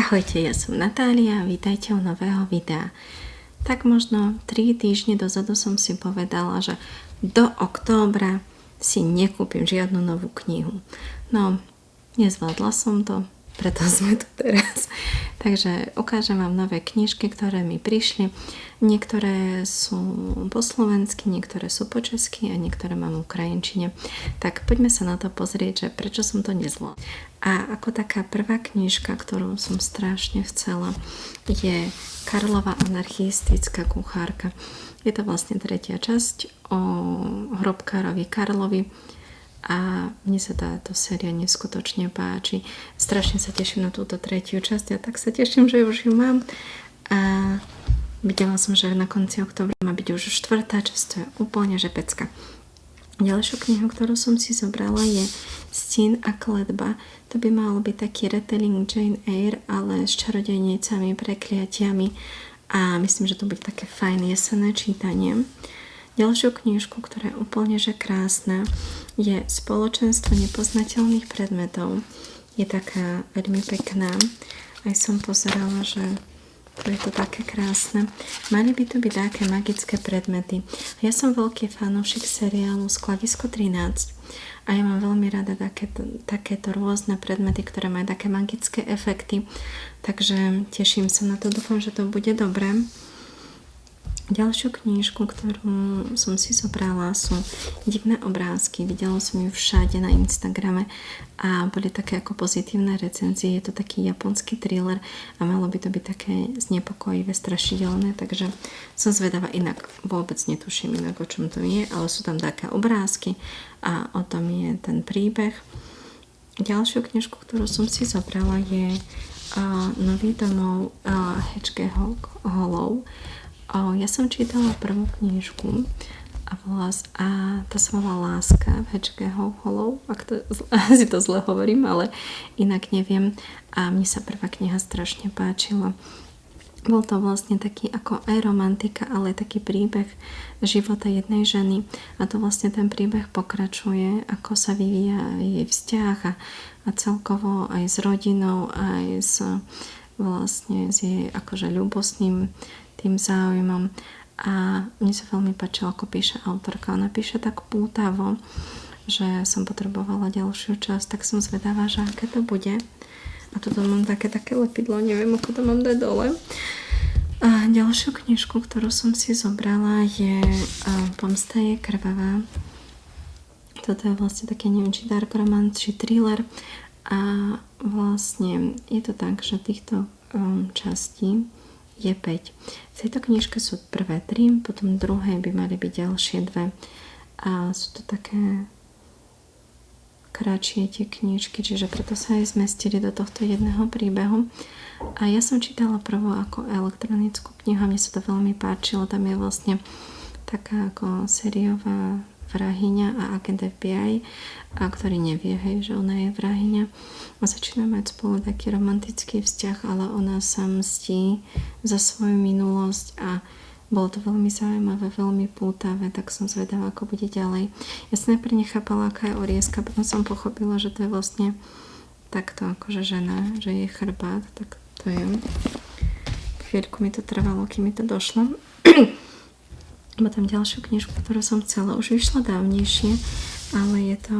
Ahojte, ja som Natália a vítajte u nového videa. Tak možno 3 týždne dozadu som si povedala, že do októbra si nekúpim žiadnu novú knihu. No, nezvládla som to, preto sme tu teraz. Takže ukážem vám nové knižky, ktoré mi prišli. Niektoré sú po slovensky, niektoré sú po česky a niektoré mám v ukrajinčine. Tak poďme sa na to pozrieť, že prečo som to nezvládla. A ako taká prvá knižka, ktorú som strašne chcela, je Karlova anarchistická kuchárka. Je to vlastne 3. časť o hrobkárovi Karlovi. A mne sa táto séria neskutočne páči. Strašne sa teším na túto 3. časť a tak sa teším, že už ju mám. A videla som, že na konci októbra má byť už 4. časť, to je úplne že pecka. Ďalšiu knihu, ktorú som si zobrala, je Stín a kletba. To by malo byť taký retelling Jane Eyre, ale s čarodejnicami, prekliatiami a myslím, že to bude také fajn jesenné čítanie. Ďalšiu knižku, ktorá je úplne že krásna, je Spoločenstvo nepoznateľných predmetov. Je taká veľmi pekná. Aj som pozerala, že je to také krásne. Mali by tu byť také magické predmety. Ja som veľký fanúšik seriálu Skladisko 13 a ja mám veľmi rada takéto rôzne predmety, ktoré majú také magické efekty. Takže teším sa na to, dúfam, že to bude dobré. Ďalšiu knižku, ktorú som si zobrala, sú Divné obrázky. Videla som ju všade na Instagrame a boli také ako pozitívne recenzie. Je to taký japonský thriller a malo by to byť také znepokojivé, strašidelné, takže som zvedavá, inak vôbec netuším inak, o čom to je, ale sú tam také obrázky a o tom je ten príbeh. Ďalšiu knižku, ktorú som si zobrala, je Nový domov H.G. Hollow. Ja som čítala prvú knižku a to sa volá Láska v H.G. Hollow, ak to, asi to zle hovorím, ale inak neviem. A mne sa prvá kniha strašne páčila. Bol to vlastne taký ako aj romantika, ale taký príbeh života jednej ženy. A to vlastne ten príbeh pokračuje, ako sa vyvíja jej vzťah a celkovo aj s rodinou, aj s jej akože ľúbostným tým záujmom. A mne sa veľmi páčilo, ako píše autorka. Ona píše tak pútavo, že som potrebovala ďalšiu časť, tak som zvedavá, že aké to bude. A toto mám také lepidlo, neviem, ako to mám dať dole. A ďalšiu knižku, ktorú som si zobrala, je Pomsta je krvavá. Toto je vlastne také, neviem, či dark romance, či thriller. A vlastne je to tak, že týchto častí je 5. V tejto knižke sú prvé 3, potom druhé by mali byť ďalšie 2. A sú to také kratšie tie knižky, čiže preto sa aj zmestili do tohto jedného príbehu. A ja som čítala prvú ako elektronickú knihu a mne sa to veľmi páčilo. Tam je vlastne taká ako sériová vrahyňa a agent FBI, ktorý nevie, že ona je vrahyňa. A začína mať spolu taký romantický vzťah, ale ona sa mstí za svoju minulosť a bolo to veľmi zaujímavé, veľmi pútavé, tak som zvedavá, ako bude ďalej. Ja som najprv nechápala, aká je oriezka, potom som pochopila, že to je vlastne takto akože žena, že je chrbát, tak to je. Chvíľku mi to trvalo, kým mi to došlo. Potom ďalšiu knižku, ktorú som chcela, už vyšla dávnejšie, ale je to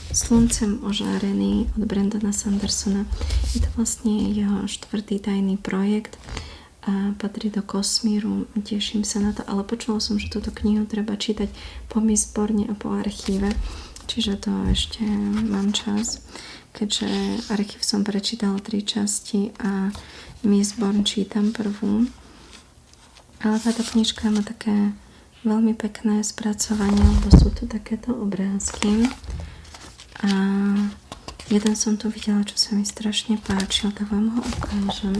Sluncem ožárený od Brandona Sandersona. Je to vlastne jeho 4. tajný projekt a patrí do Kosmíru. Teším sa na to, ale počula som, že túto knihu treba čítať po Mistborne a po archíve, čiže to ešte mám čas, keďže archív som prečítala 3 časti a Mistborn čítam prvú. Ale táto knižka má také veľmi pekné spracovanie, lebo sú tu takéto obrázky. A jeden som tu videla, čo sa mi strašne páčil, tak vám ho ukážem.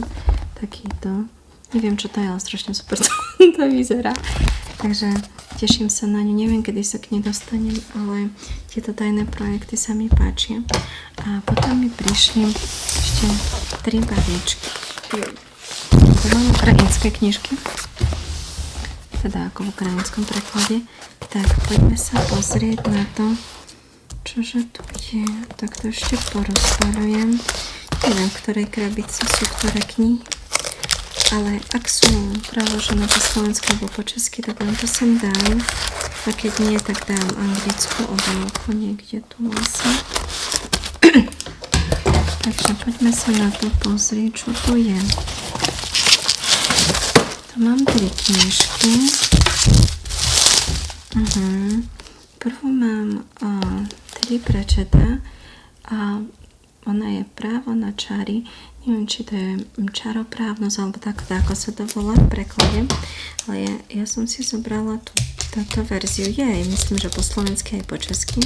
Takýto. Neviem, čo to je, ale strašne super to vyzerá. Takže teším sa na ňu. Neviem, kedy sa k nej dostanem, ale tieto tajné projekty sa mi páčia. A potom mi prišli ešte 3 barličky. To mám ukrajinské knižky. Teda ako v ukrajinskom preklade. Tak poďme sa pozrieť na to, čože tu je. Tak to ešte porozparujem. Neviem, v ktorej krabici sú ktoré knihy, ale ak sú preložené po slovensky alebo po česky, tak len to sem dám. A keď nie, tak dám anglickú obálku niekde tu asi. Takže poďme sa na to pozrieť, čo tu je. Tu mám 3 knižky. Prvú mám 3 prečetá a ona je Právo na čary. Neviem, či to je čaroprávnosť alebo tak, ako sa to volá v preklade. Ale ja som si zobrala túto verziu. Myslím, že po slovensky aj po česky.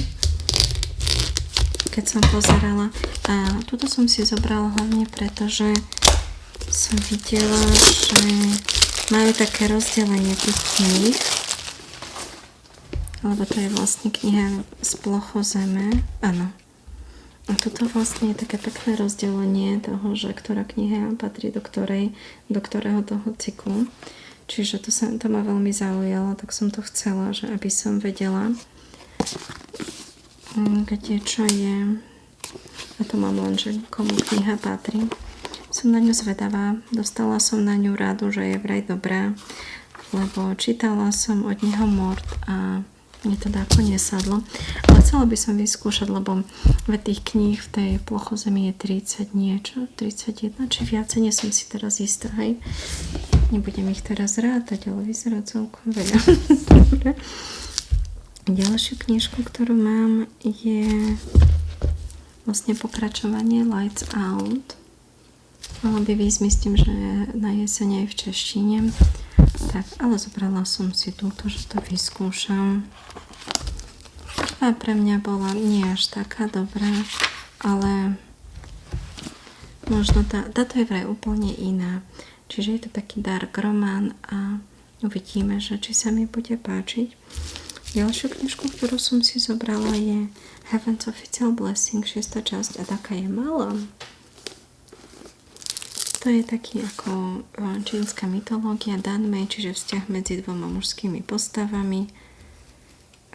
Keď som pozerala. A túto som si zobrala hlavne preto, že som videla, že majú také rozdelenie tých kníh. Lebo to je vlastne kniha z plochozeme. Áno. A toto vlastne je také pekné rozdelenie toho, že ktorá kniha patrí do ktorého toho cyklu. Čiže to ma veľmi zaujalo, tak som to chcela, že aby som vedela, kde čo je. A to mám len, že komu kniha patrí. Som na ňu zvedavá, dostala som na ňu radu, že je vraj dobrá, lebo čítala som od neho Mord a mne to dáko nesadlo, ale chcela by som vyskúšať, lebo tých kníh v tej plochozemi je 30 niečo, 31, či viacej, nie som si teraz istá, hej. Nebudem ich teraz rátať, ale vyzerá celkom veľa. Ďalšiu knižku, ktorú mám, je vlastne pokračovanie Lights Out. Malo by výsť, myslím, že na jeseň aj v češtine. Tak, ale zobrala som si túto, že to vyskúšam. A pre mňa bola nie až taká dobrá, ale možno táto je vraj úplne iná. Čiže je to taký dark román a uvidíme, že či sa mi bude páčiť. Ďalšiu knižku, ktorú som si zobrala, je Heaven's Official Blessing, 6. časť, a taká je malá. To je taký ako čínska mytológia Danmei, čiže vzťah medzi dvoma mužskými postavami.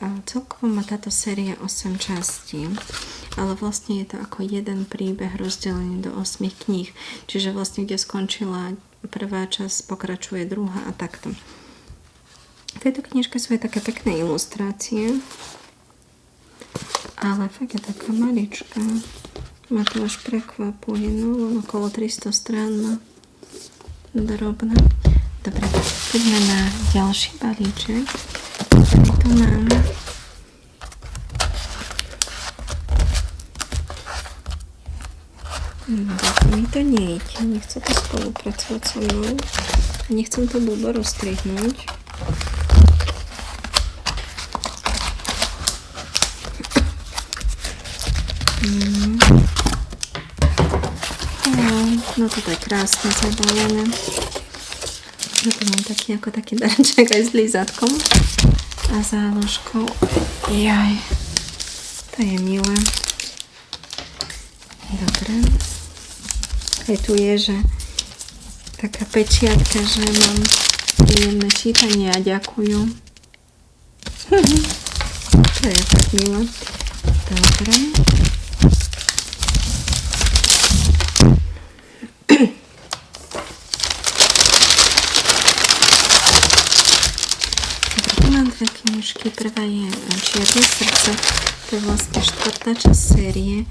A celkovo má táto séria 8 častí, ale vlastne je to ako jeden príbeh rozdelený do 8 kníh, čiže vlastne kde skončila prvá časť, pokračuje druhá a takto. V tejto knižke sú aj také pekné ilustrácie, ale fakt je taká maličká. Ma to až prekvapuje, no okolo 300 strán má drobná. Dobre, poďme na ďalší balíček. Tady to mám. Mi to nejde, nechce to spolupracovať so mnou. Nechcem to blbo rozstrihnúť. No toto je krásne zabalené. No tu mám taký darček aj s lízatkom a záložkou. Jaj, to je milé. Dobre. Aj tu je, že taká pečiatka, že mám príjemné čítanie a ďakujú. To je tak milé. Dobre. Dve knižky. Prvá je Čierne srdce. To je vlastne 4. časť série,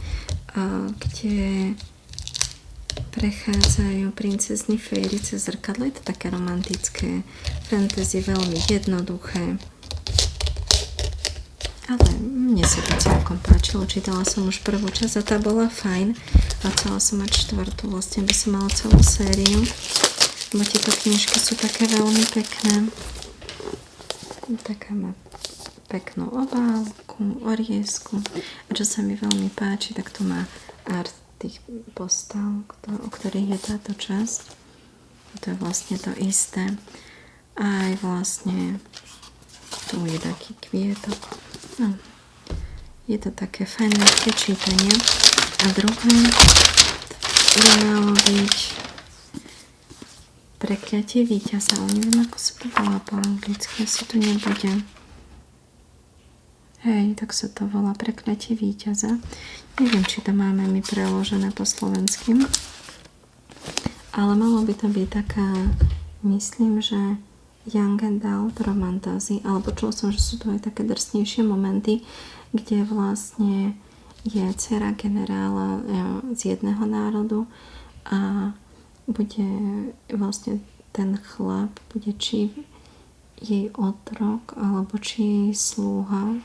kde prechádzajú princezny Fairy cez zrkadlo. Je to také romantické fantasy, veľmi jednoduché. Ale mne sa to celkom páčilo. Čítala som už prvú časť a tá bola fajn. A chcela som mať 4. Vlastne by som mala celú sériu. Lebo tieto knižky sú také veľmi pekné. Taká má peknú obálku, oriezku. A čo sa mi veľmi páči, tak tu má art tých postav, o ktorých je táto časť. To je vlastne to isté. A aj vlastne tu je taký kvietok. No, je to také fajné čítanie. A druhé by malo byť Prekliatie víťaza, ale neviem, ako sa to volá po anglicky, asi to nebude. Hej, tak sa to volá Prekliatie víťaza. Neviem, či to máme my preložené po slovensky. Ale malo by to byť taká, myslím, že young adult romantasy, ale počula som, že sú to aj také drsnejšie momenty, kde vlastne je dcera generála z jedného národu a bude vlastne ten chlap, bude či jej otrok, alebo či jej slúha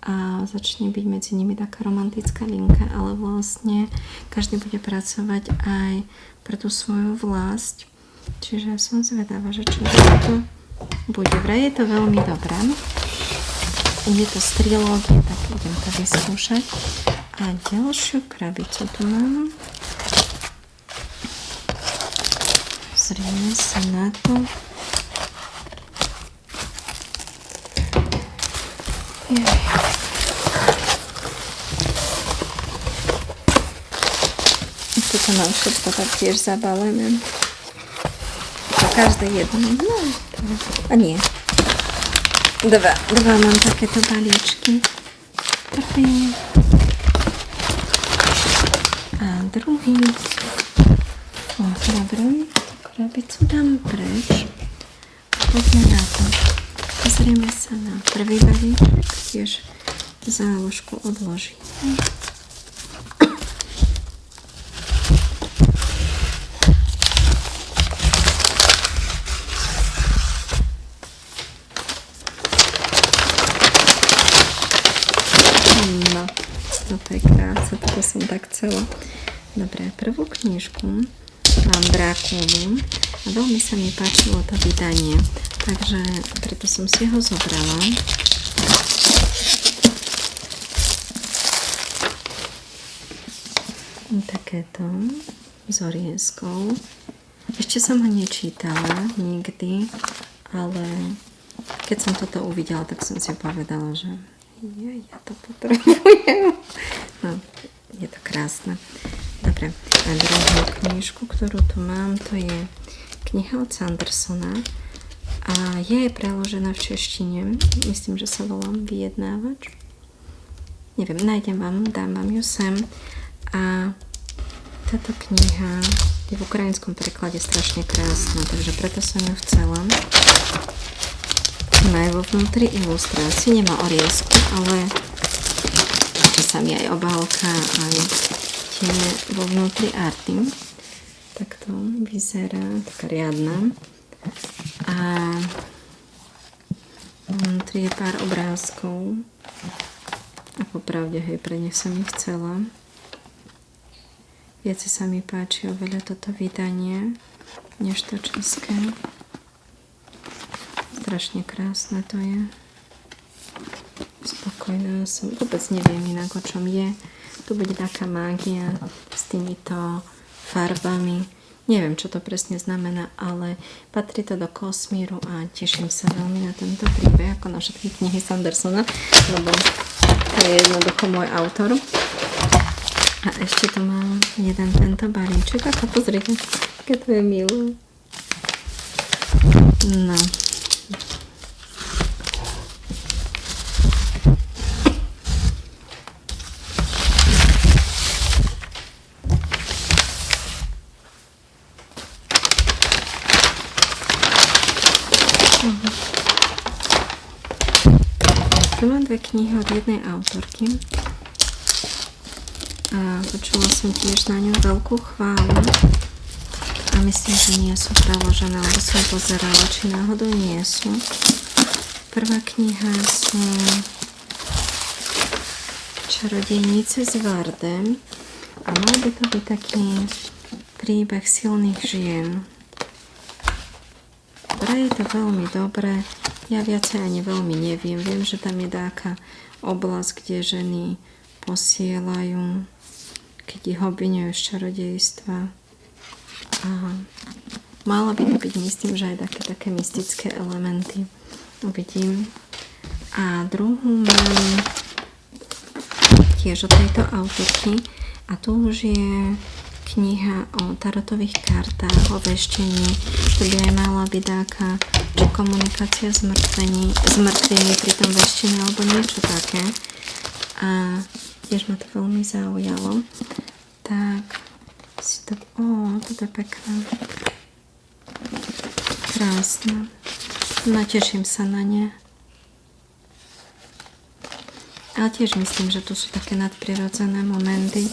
a začne byť medzi nimi taká romantická linka, ale vlastne každý bude pracovať aj pre tú svoju vlast. Čiže som zvedavá, že čo to bude. Vraj je to veľmi dobré. Je to z trilógie, tak idem to vyskúšať. A ďalšiu krabicu tu mám. Zrieme sa na to. Toto mám všetko tak tiež zabalené. To každé jedno. No, a nie. Dva mám takéto balíčky. Prvý. A druhý. Dobre, krabicu dám preč. Poďme na to. Pozrieme sa na prvý balíček. Tiež záložku odložíme. Toto je krása, toto som tak chcela. Dobre, prvú knižku mám Drákulu a veľmi sa mi páčilo to vydanie, takže preto som si ho zobrala. Takéto s orieskou. Ešte som ho nečítala nikdy, ale keď som toto uvidela, tak som si povedala, že ja to potrebujem. No, je to krásne. Dobre, a druhú knižku, ktorú tu mám, to je kniha od Sandersona a je preložená v češtine. Myslím, že sa volá Vyjednávač. Neviem, nájdem vám, dám vám ju sem. A táto kniha je v ukrajinskom preklade strašne krásna, takže preto som ju chcela. Má aj vo vnútri ilustrácie, nemá oriesku, ale sa mi aj obálka, aj tie vo vnútri arty. Takto vyzerá, taká riadna. A vnútri je pár obrázkov. A popravde, hej, pre nich som ich chcela. Viacej sa mi páči oveľa toto vydanie, než to české. Strašne krásne to je. Spokojná som. Vôbec neviem inak, o čom je. Tu bude taká mágia s týmito farbami. Neviem, čo to presne znamená, ale patrí to do Kosmíru a teším sa veľmi na tento príbeh, ako na všetky knihy Sandersona, lebo to je jednoducho môj autor. A ešte tu mám jeden tento balíček. Ako pozrite, aké to je milé. No. Tu mám dve knihy od jednej autorky a počula som tiež na ňu veľkú chválu a myslím, že nie sú preložené, lebo som pozerala, či náhodou nie sú. Prvá kniha sú Čarodejnice z Vardem a mal by to byť taký príbeh silných žien. Je to veľmi dobré. Ja viacej ani veľmi neviem. Viem, že tam je taká oblasť, kde ženy posielajú, keď ich obviňujú z čarodejstva. A mala by to byť, myslím, že aj také mystické elementy. Uvidím. A druhú mám tiež od tejto autorky. A tu už je kniha o tarotových kartách, o veštení. To by aj mala byť taká, či komunikácia s mŕtvými pri tom veštení, alebo niečo také. A tiež ma to veľmi zaujalo. Tak si to... toto je pekné. Krásne. No, teším sa na ne. Ale tiež myslím, že tu sú také nadprirodzené momenty.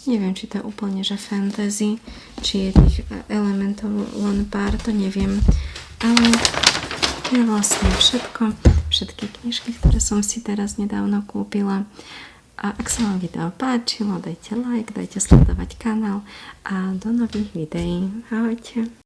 Neviem, či to je úplne, že fantasy, či je tých elementov len pár, to neviem. Ale to je vlastne všetko. Všetky knižky, ktoré som si teraz nedávno kúpila. A ak sa vám video páčilo, dajte like, dajte sledovať kanál a do nových videí. Ahojte.